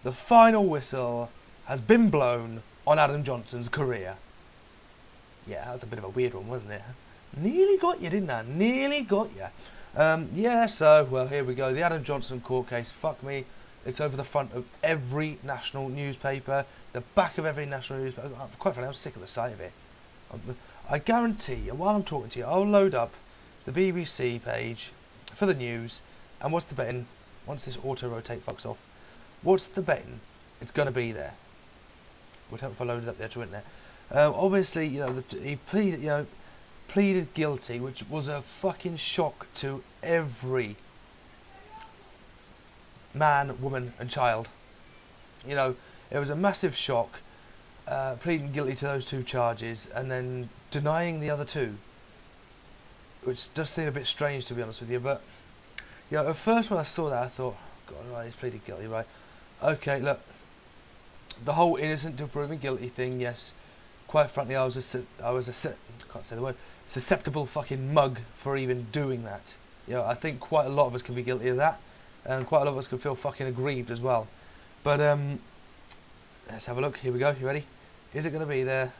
the final whistle has been blown on Adam Johnson's career. Yeah, that was a bit of a weird one, wasn't it? Nearly got you, didn't I? Nearly got you. Yeah, so, well, here we go. The Adam Johnson court case. Fuck me. It's over the front of every national newspaper, the back of every national newspaper. Quite frankly, I'm sick of the sight of it. I guarantee you, while I'm talking to you, I'll load up the BBC page for the news, and what's the betting? Once this auto-rotate fucks off, what's the betting? It's going to be there. Would help if I loaded up the actual internet. Obviously, you know, he pleaded guilty, which was a fucking shock to every man, woman and child. You know, it was a massive shock, pleading guilty to those 2 charges and then denying the other 2, which does seem a bit strange, to be honest with you. But you know, at first when I saw that, I thought, God, right, he's pleaded guilty, right? Okay, look, the whole innocent till proven guilty thing, yes. Quite frankly, I was can't say the word, susceptible fucking mug for even doing that. You know, I think quite a lot of us can be guilty of that, and quite a lot of us can feel fucking aggrieved as well. But let's have a look. Here we go. You ready? Is it going to be there?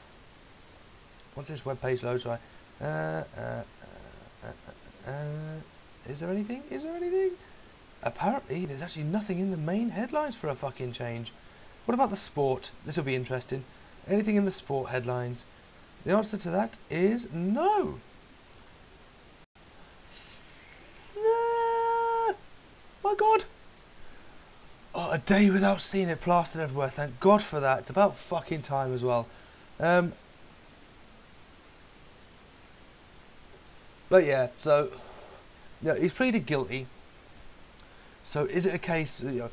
Once this web page loads, right? Is there anything? Is there anything? Apparently, there's actually nothing in the main headlines for a fucking change. What about the sport? This will be interesting. Anything in the sport headlines? The answer to that is no. My God. Oh, a day without seeing it plastered everywhere. Thank God for that. It's about fucking time as well. But yeah, so yeah, he's pleaded guilty. So is it a case, you know,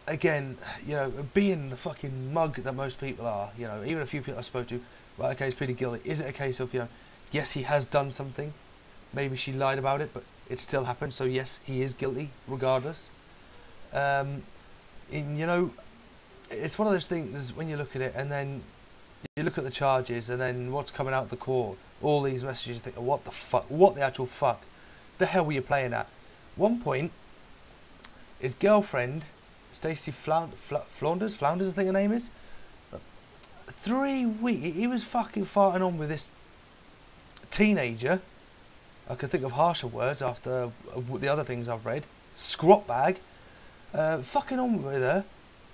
again, you know, being the fucking mug that most people are, you know, even a few people I spoke to, right, okay, he's pleaded guilty. Is it a case of, you know, yes, he has done something, maybe she lied about it, but it still happened, so yes, he is guilty regardless. You know, it's one of those things when you look at it and then you look at the charges and then what's coming out of the court, all these messages, you think, oh, what the fuck, what the actual fuck, the hell were you playing at? One point, his girlfriend, Stacey Flounders, I think her name is, 3 weeks, he was fucking farting on with this teenager. I could think of harsher words after the other things I've read. Squat bag. Fucking on with her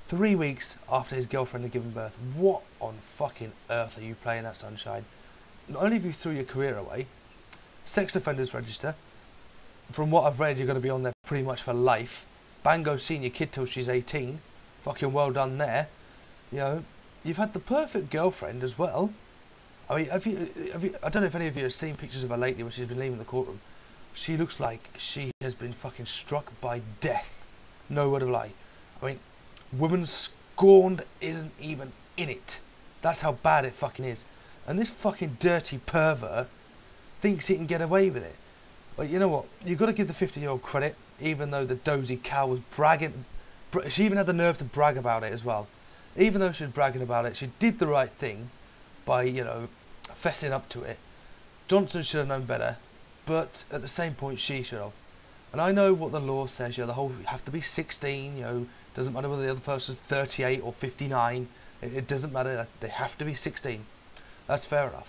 3 weeks after his girlfriend had given birth. What on fucking earth are you playing at, sunshine? Not only have you threw your career away, sex offenders register. From what I've read, you're going to be on there pretty much for life. Bango seeing your kid till she's 18. Fucking well done there. You know, you've had the perfect girlfriend as well. I mean, have you, I don't know if any of you have seen pictures of her lately when she's been leaving the courtroom. She looks like she has been fucking struck by death. No word of lie. I mean, woman scorned isn't even in it. That's how bad it fucking is. And this fucking dirty pervert thinks he can get away with it. But you know what? You've got to give the 50-year-old credit, even though the dozy cow was bragging. She even had the nerve to brag about it as well. Even though she was bragging about it, she did the right thing by, you know, fessing up to it. Johnson should have known better, but at the same point she should have. And I know what the law says, you know, the whole you have to be 16, you know, doesn't matter whether the other person's 38 or 59, it doesn't matter, they have to be 16. That's fair enough.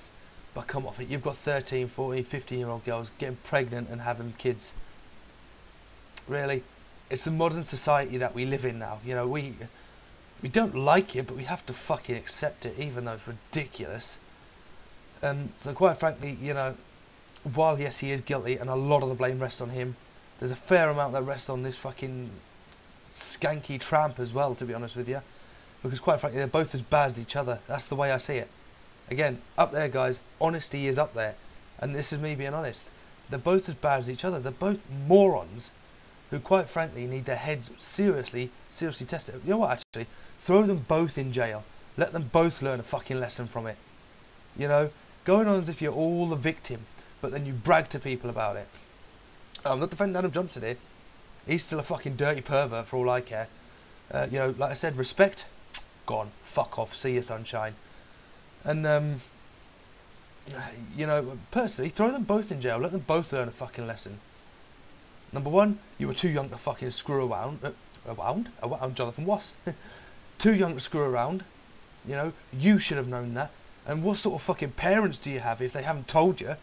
But come off it, you've got 13, 14, 15-year-old girls getting pregnant and having kids. Really, it's the modern society that we live in now. You know, we don't like it, but we have to fucking accept it, even though it's ridiculous. So quite frankly, you know, while yes he is guilty and a lot of the blame rests on him, there's a fair amount that rests on this fucking skanky tramp as well, to be honest with you. Because quite frankly, they're both as bad as each other. That's the way I see it. Again, up there guys, honesty is up there. And this is me being honest. They're both as bad as each other. They're both morons who quite frankly need their heads seriously tested. You know what, actually? Throw them both in jail. Let them both learn a fucking lesson from it. You know, going on as if you're all the victim, but then you brag to people about it. I'm not defending Adam Johnson here. He's still a fucking dirty pervert for all I care. You know, like I said, respect, gone. Fuck off. See you, sunshine. And, you know, personally, throw them both in jail. Let them both learn a fucking lesson. Number one, you were too young to fucking screw around Jonathan was. Too young to screw around. You know, you should have known that. And what sort of fucking parents do you have if they haven't told you?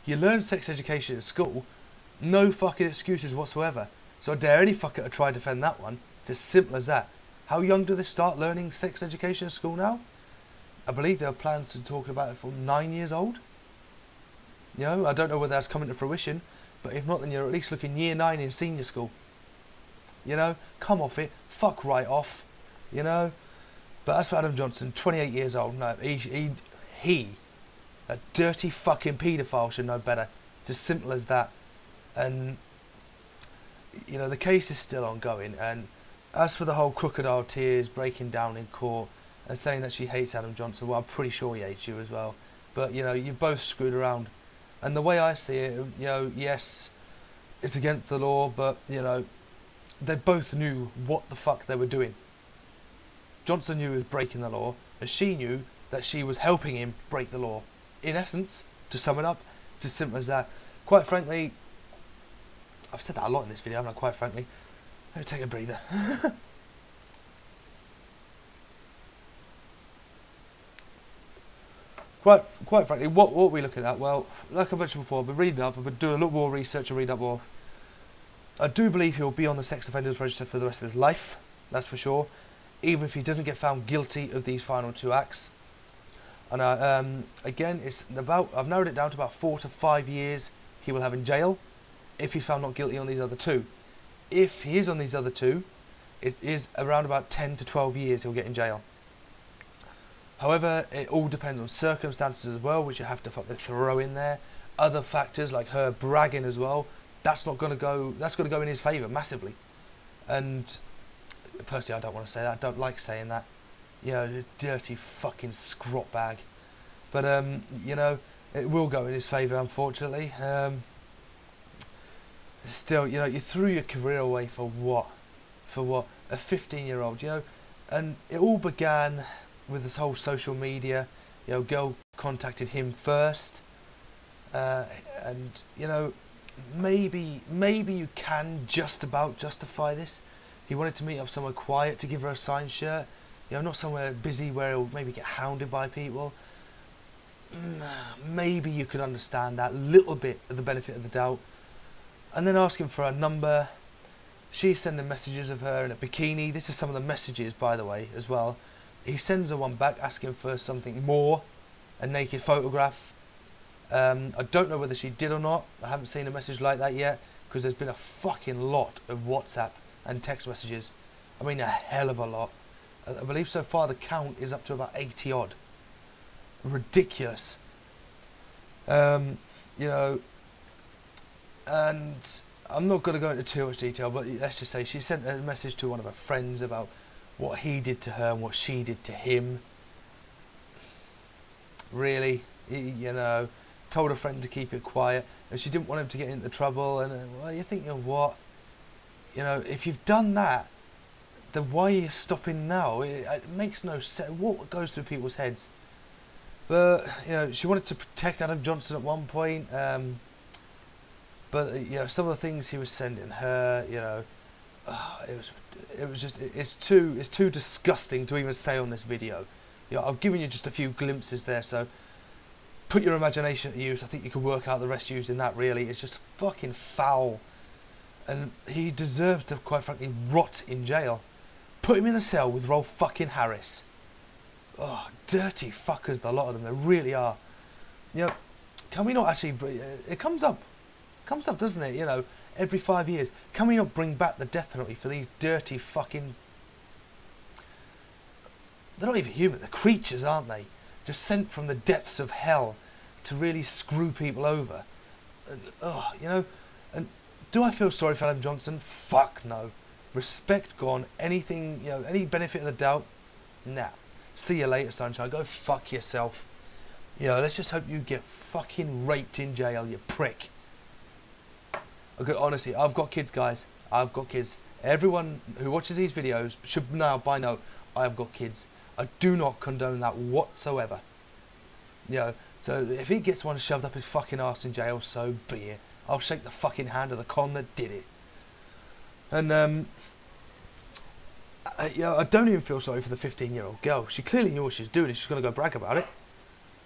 You learn sex education at school, no fucking excuses whatsoever. So I dare any fucker to try to defend that one. It's as simple as that. How young do they start learning sex education at school now? I believe there are plans to talk about it from 9 years old. You know, I don't know whether that's coming to fruition, but if not, then you're at least looking year 9 in senior school. You know, come off it, fuck right off. You know, but as for Adam Johnson, 28 years old, no, he, a dirty fucking paedophile, should know better. It's as simple as that. And you know, the case is still ongoing. And as for the whole crocodile tears breaking down in court and saying that she hates Adam Johnson, well, I'm pretty sure he hates you as well. But you know, you both screwed around. And the way I see it, you know, yes, it's against the law, but you know, they both knew what the fuck they were doing. Johnson knew he was breaking the law, and she knew that she was helping him break the law. In essence, to sum it up, it's as simple as that. Quite frankly, I've said that a lot in this video, haven't I? Quite frankly, let me take a breather. Quite frankly, what are we looking at? Well, like I mentioned before, I've been reading up, I've been doing a lot more research and reading up more. I do believe he'll be on the sex offenders register for the rest of his life, that's for sure, even if he doesn't get found guilty of these final 2 acts. And again, I've narrowed it down to about 4 to 5 years he will have in jail if he's found not guilty on these other 2. If he is on these other 2, it is around about 10 to 12 years he'll get in jail. However, it all depends on circumstances as well, which you have to fucking throw in there. Other factors like her bragging as well, that's going to go in his favour massively. And personally, I don't want to say that. I don't like saying that. You know, the dirty fucking scrot bag. But you know, it will go in his favour, unfortunately. Still, you know, you threw your career away for what? For what? A 15-year-old, you know. And it all began with this whole social media. You know, girl contacted him first, and you know, maybe you can just about justify this. He wanted to meet up somewhere quiet to give her a signed shirt. You know, not somewhere busy where he'll maybe get hounded by people. Maybe you could understand that little bit of the benefit of the doubt. And then ask him for a number. She's sending messages of her in a bikini. This is some of the messages, by the way, as well. He sends her one back asking for something more, a naked photograph. I don't know whether she did or not. I haven't seen a message like that yet, because there's been a fucking lot of WhatsApp and text messages. I mean, a hell of a lot. I believe so far the count is up to about 80 odd. Ridiculous. You know, and I'm not going to go into too much detail, but let's just say she sent a message to one of her friends about what he did to her and what she did to him. Really, you know, told her friend to keep it quiet, and she didn't want him to get into trouble. And well, you're thinking, what? You know, if you've done that, then why are you stopping now? It makes no sense. What goes through people's heads? But you know, she wanted to protect Adam Johnson at one point. But you know, some of the things he was sending her, you know, it's too disgusting to even say on this video. You know, I've given you just a few glimpses there, so put your imagination to use. I think you can work out the rest using that. Really, it's just fucking foul, and he deserves to, quite frankly, rot in jail. Put him in a cell with Rolf fucking Harris. Oh, dirty fuckers, the lot of them. They really are. You know, can we not actually? It comes up, doesn't it? You know, every 5 years. Can we not bring back the death penalty for these dirty fucking? They're not even human. They're creatures, aren't they? Just sent from the depths of hell to really screw people over. Oh, you know. And do I feel sorry for Adam Johnson? Fuck no. Respect gone. Anything, you know, any benefit of the doubt? Nah. See you later, sunshine. Go fuck yourself. You know, let's just hope you get fucking raped in jail, you prick. Okay, honestly, I've got kids, guys. I've got kids. Everyone who watches these videos should now by now, I have got kids. I do not condone that whatsoever. You know, so if he gets one shoved up his fucking arse in jail, so be it. I'll shake the fucking hand of the con that did it. And I don't even feel sorry for the 15-year-old girl. She clearly knew what she was doing. She's going to go brag about it.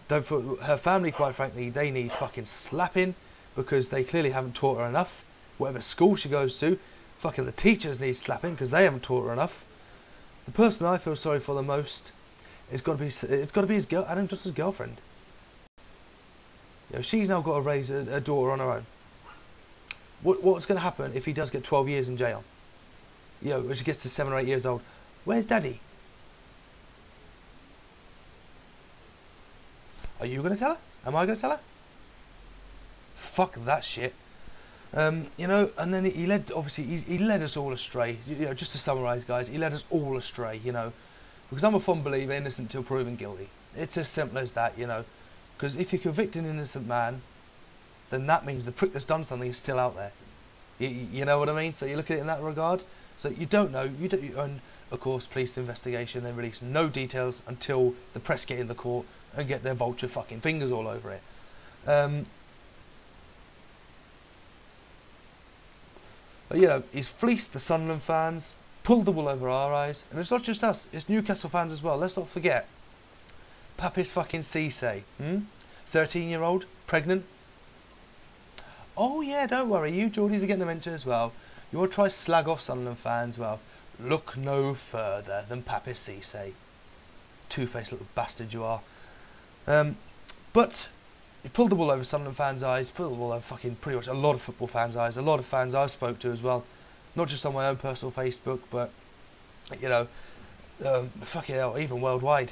Don't feel, her family, quite frankly, they need fucking slapping because they clearly haven't taught her enough. Whatever school she goes to, fucking the teachers need slapping because they haven't taught her enough. The person I feel sorry for the most is got to be his girl, Adam Johnson's girlfriend. You know, she's now got to raise a daughter on her own. What's going to happen if he does get 12 years in jail? You know, when she gets to 7 or 8 years old, where's Daddy? Are you going to tell her? Am I going to tell her? Fuck that shit. You know, and then he led, obviously, he led us all astray. You know, just to summarise, guys, he led us all astray, you know. Because I'm a fond believer, innocent till proven guilty. It's as simple as that, you know. Because if you convict an innocent man, then that means the prick that's done something is still out there. You know what I mean? So you look at it in that regard. So you don't know, and of course, police investigation, they release no details until the press get in the court and get their vulture fucking fingers all over it. But you know, he's fleeced the Sunderland fans, pulled the wool over our eyes, and it's not just us, it's Newcastle fans as well. Let's not forget, Papis fucking Cisse, 13-year-old, pregnant. Oh yeah, don't worry, you Geordies are getting a mention as well. You want to try slag off Sunderland fans? Well, look no further than Papis Cisse. Two-faced little bastard you are. But he pulled the wool over Sunderland fans' eyes, pulled the wool over fucking pretty much a lot of football fans' eyes, a lot of fans I've spoke to as well. Not just on my own personal Facebook, but, you know, fucking hell, even worldwide.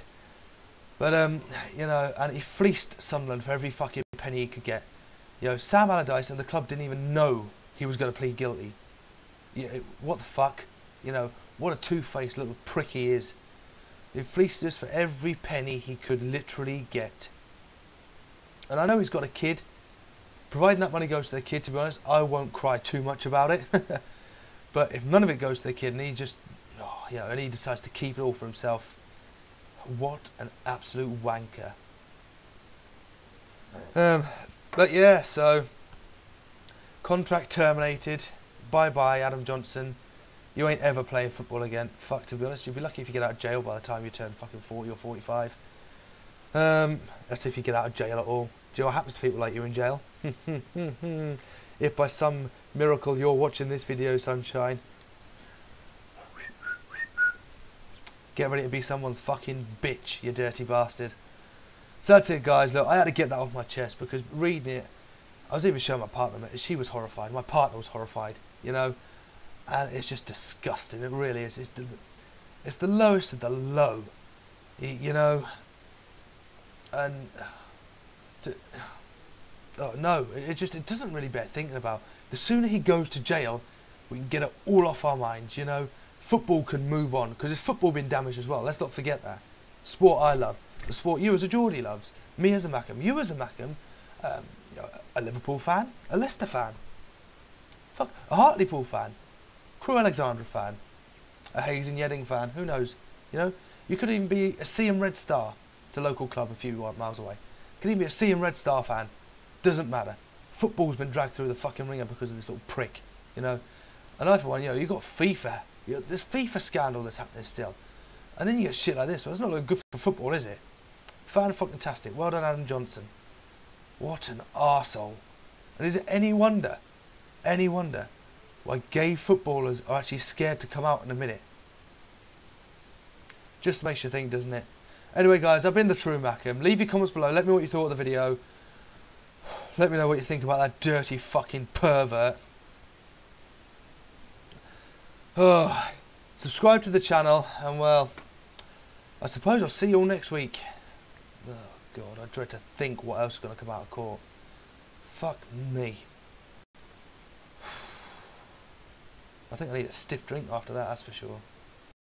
But, you know, and he fleeced Sunderland for every fucking penny he could get. You know, Sam Allardyce and the club didn't even know he was going to plead guilty. Yeah, what the fuck? You know, what a two-faced little prick he is. He fleeced us for every penny he could literally get. And I know he's got a kid. Providing that money goes to the kid, to be honest, I won't cry too much about it. But if none of it goes to the kid and he just, you know, and he decides to keep it all for himself, what an absolute wanker. But yeah, so contract terminated. Bye-bye, Adam Johnson. You ain't ever playing football again. Fuck, to be honest, you'll be lucky if you get out of jail by the time you turn fucking 40 or 45. That's if you get out of jail at all. Do you know what happens to people like you in jail? If by some miracle you're watching this video, sunshine, get ready to be someone's fucking bitch, you dirty bastard. So that's it, guys. Look, I had to get that off my chest because reading it, I was even showing my partner, she was horrified. My partner was horrified, you know, and it's just disgusting. It really is. It's the lowest of the low, you know. And oh no, it doesn't really bear thinking about. The sooner he goes to jail, we can get it all off our minds, you know. Football can move on because it's football been damaged as well. Let's not forget that. Sport I love, the sport you as a Geordie loves, me as a Mackem, you as a Mackem. You know, a Liverpool fan, a Leicester fan, fuck, a Hartlepool fan, Crewe Alexandra fan, a Hayes and Yedding fan, who knows, you know, you could even be a Seaham Red Star, it's a local club a few miles away, you could even be a Seaham Red Star fan, doesn't matter, football's been dragged through the fucking ringer because of this little prick, you know, and I for one, you know, you've got FIFA, you know, this FIFA scandal that's happening still, and then you get shit like this, well, it's not looking good for football, is it? Fan-fucking-tastic, well done Adam Johnson. What an arsehole. And is it any wonder why gay footballers are actually scared to come out in a minute? Just makes you think, doesn't it? Anyway, guys, I've been the true Mackem. Leave your comments below. Let me know what you thought of the video. Let me know what you think about that dirty fucking pervert. Oh, subscribe to the channel, and well, I suppose I'll see you all next week. Oh God, I dread to think what else is going to come out of court. Fuck me. I think I need a stiff drink after that, that's for sure.